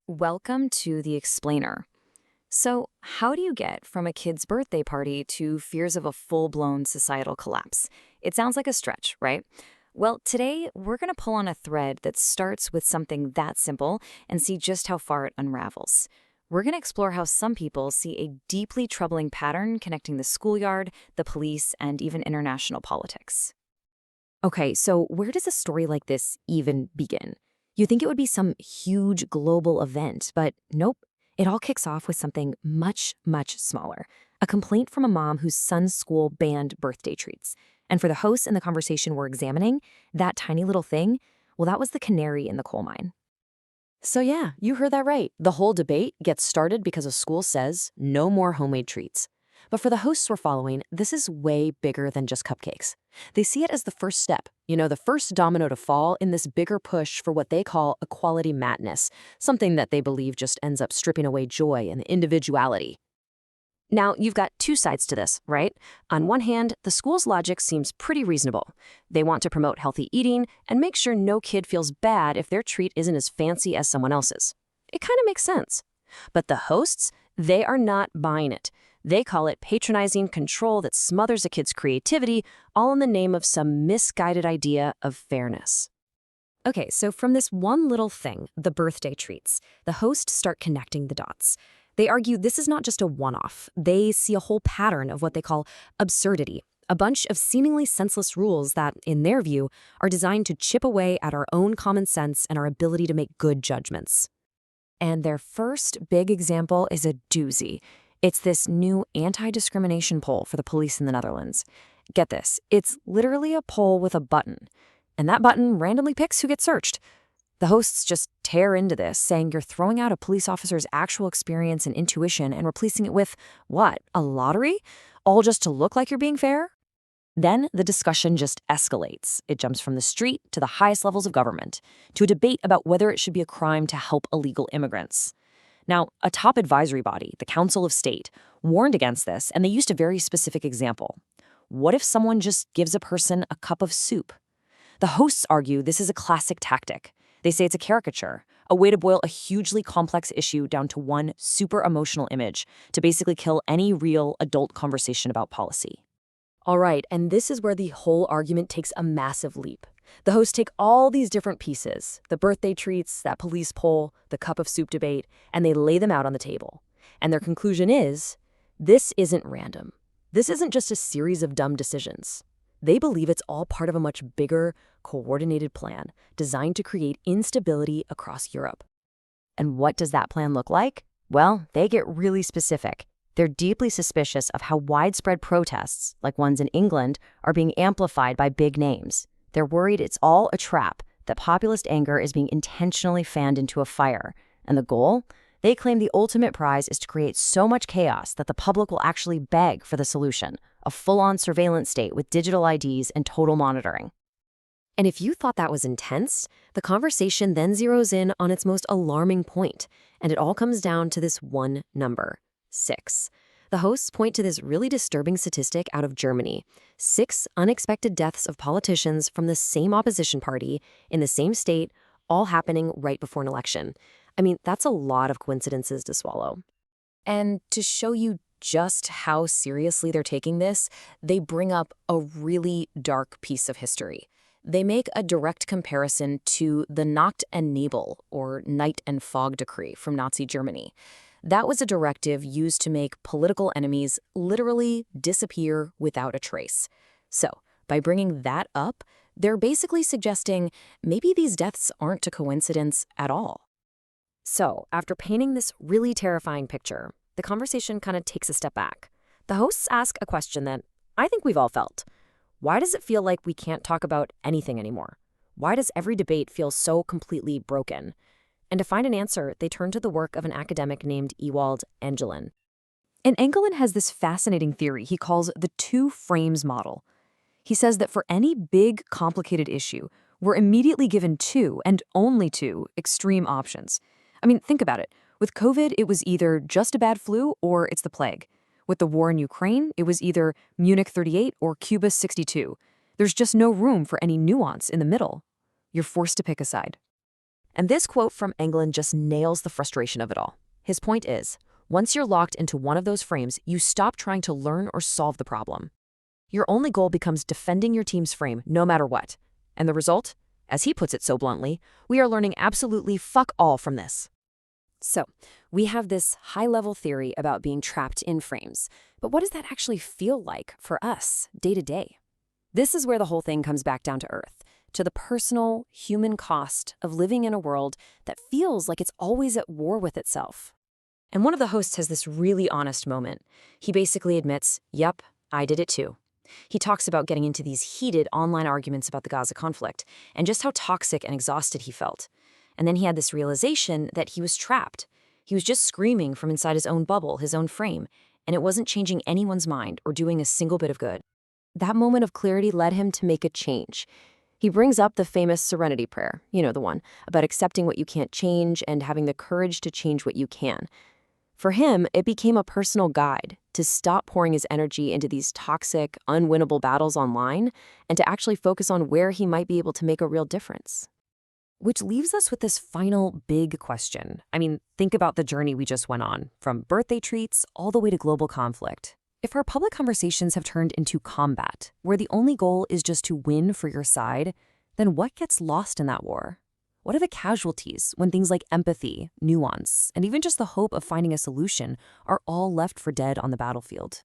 Welcome to The Explainer. So, how do you get from a kid's birthday party to fears of a full-blown societal collapse? It sounds like a stretch, right? Well, today we're going to pull on a thread that starts with something that simple and see just how far it unravels. We're going to explore how some people see a deeply troubling pattern connecting the schoolyard, the police, and even international politics. Okay, so where does a story like this even begin? You think it would be some huge global event, but nope. It all kicks off with something much, much smaller. A complaint from a mom whose son's school banned birthday treats. And for the hosts in the conversation we're examining, that tiny little thing, well, that was the canary in the coal mine. So yeah, you heard that right. The whole debate gets started because a school says no more homemade treats. But for the hosts we're following, this is way bigger than just cupcakes. They see it as the first step, the first domino to fall in this bigger push for what they call equality madness, something that they believe just ends up stripping away joy and individuality. Now, you've got two sides to this, right? On one hand, the school's logic seems pretty reasonable. They want to promote healthy eating and make sure no kid feels bad if their treat isn't as fancy as someone else's. It kind of makes sense. But the hosts, they are not buying it. They call it patronizing control that smothers a kid's creativity, all in the name of some misguided idea of fairness. Okay, so from this one little thing, the birthday treats, the hosts start connecting the dots. They argue this is not just a one-off. They see a whole pattern of what they call absurdity, a bunch of seemingly senseless rules that, in their view, are designed to chip away at our own common sense and our ability to make good judgments. And their first big example is a doozy. It's this new anti-discrimination poll for the police in the Netherlands. Get this, it's literally a poll with a button. And that button randomly picks who gets searched. The hosts just tear into this, saying you're throwing out a police officer's actual experience and intuition and replacing it with, what, a lottery? All just to look like you're being fair? Then the discussion just escalates. It jumps from the street to the highest levels of government, to a debate about whether it should be a crime to help illegal immigrants. Now, a top advisory body, the Council of State, warned against this, and they used a very specific example. What if someone just gives a person a cup of soup? The hosts argue this is a classic tactic. They say it's a caricature, a way to boil a hugely complex issue down to one super emotional image to basically kill any real adult conversation about policy. All right, and this is where the whole argument takes a massive leap. The hosts take all these different pieces, the birthday treats, that police poll, the cup of soup debate, and they lay them out on the table. And their conclusion is, this isn't random. This isn't just a series of dumb decisions. They believe it's all part of a much bigger, coordinated plan designed to create instability across Europe. And what does that plan look like? Well, they get really specific. They're deeply suspicious of how widespread protests, like ones in England, are being amplified by big names. They're worried it's all a trap, that populist anger is being intentionally fanned into a fire. And the goal? They claim the ultimate prize is to create so much chaos that the public will actually beg for the solution, a full-on surveillance state with digital IDs and total monitoring. And if you thought that was intense, the conversation then zeroes in on its most alarming point, and it all comes down to this one number, 6. The hosts point to this really disturbing statistic out of Germany: 6 unexpected deaths of politicians from the same opposition party in the same state, all happening right before an election. I mean, that's a lot of coincidences to swallow. And to show you just how seriously they're taking this, they bring up a really dark piece of history. They make a direct comparison to the Nacht and Nebel, or Night and Fog Decree from Nazi Germany. That was a directive used to make political enemies literally disappear without a trace. So, by bringing that up, they're basically suggesting maybe these deaths aren't a coincidence at all. So, after painting this really terrifying picture, the conversation kind of takes a step back. The hosts ask a question that I think we've all felt. Why does it feel like we can't talk about anything anymore? Why does every debate feel so completely broken? And to find an answer, they turn to the work of an academic named Ewald Engelen. And Engelen has this fascinating theory he calls the two frames model. He says that for any big, complicated issue, we're immediately given two, and only two, extreme options. I mean, think about it. With COVID, it was either just a bad flu or it's the plague. With the war in Ukraine, it was either Munich 38 or Cuba 62. There's just no room for any nuance in the middle. You're forced to pick a side. And this quote from England just nails the frustration of it all. His point is, once you're locked into one of those frames, you stop trying to learn or solve the problem. Your only goal becomes defending your team's frame no matter what. And the result? As he puts it so bluntly, we are learning absolutely fuck all from this. So, we have this high-level theory about being trapped in frames. But what does that actually feel like for us, day to day? This is where the whole thing comes back down to earth, to the personal, human cost of living in a world that feels like it's always at war with itself. And one of the hosts has this really honest moment. He basically admits, yep, I did it too. He talks about getting into these heated online arguments about the Gaza conflict and just how toxic and exhausted he felt. And then he had this realization that he was trapped. He was just screaming from inside his own bubble, his own frame, and it wasn't changing anyone's mind or doing a single bit of good. That moment of clarity led him to make a change. He brings up the famous serenity prayer, you know the one, about accepting what you can't change and having the courage to change what you can. For him, it became a personal guide to stop pouring his energy into these toxic, unwinnable battles online and to actually focus on where he might be able to make a real difference. Which leaves us with this final big question. I mean, think about the journey we just went on, from birthday treats all the way to global conflict. If our public conversations have turned into combat, where the only goal is just to win for your side, then what gets lost in that war? What are the casualties when things like empathy, nuance, and even just the hope of finding a solution are all left for dead on the battlefield?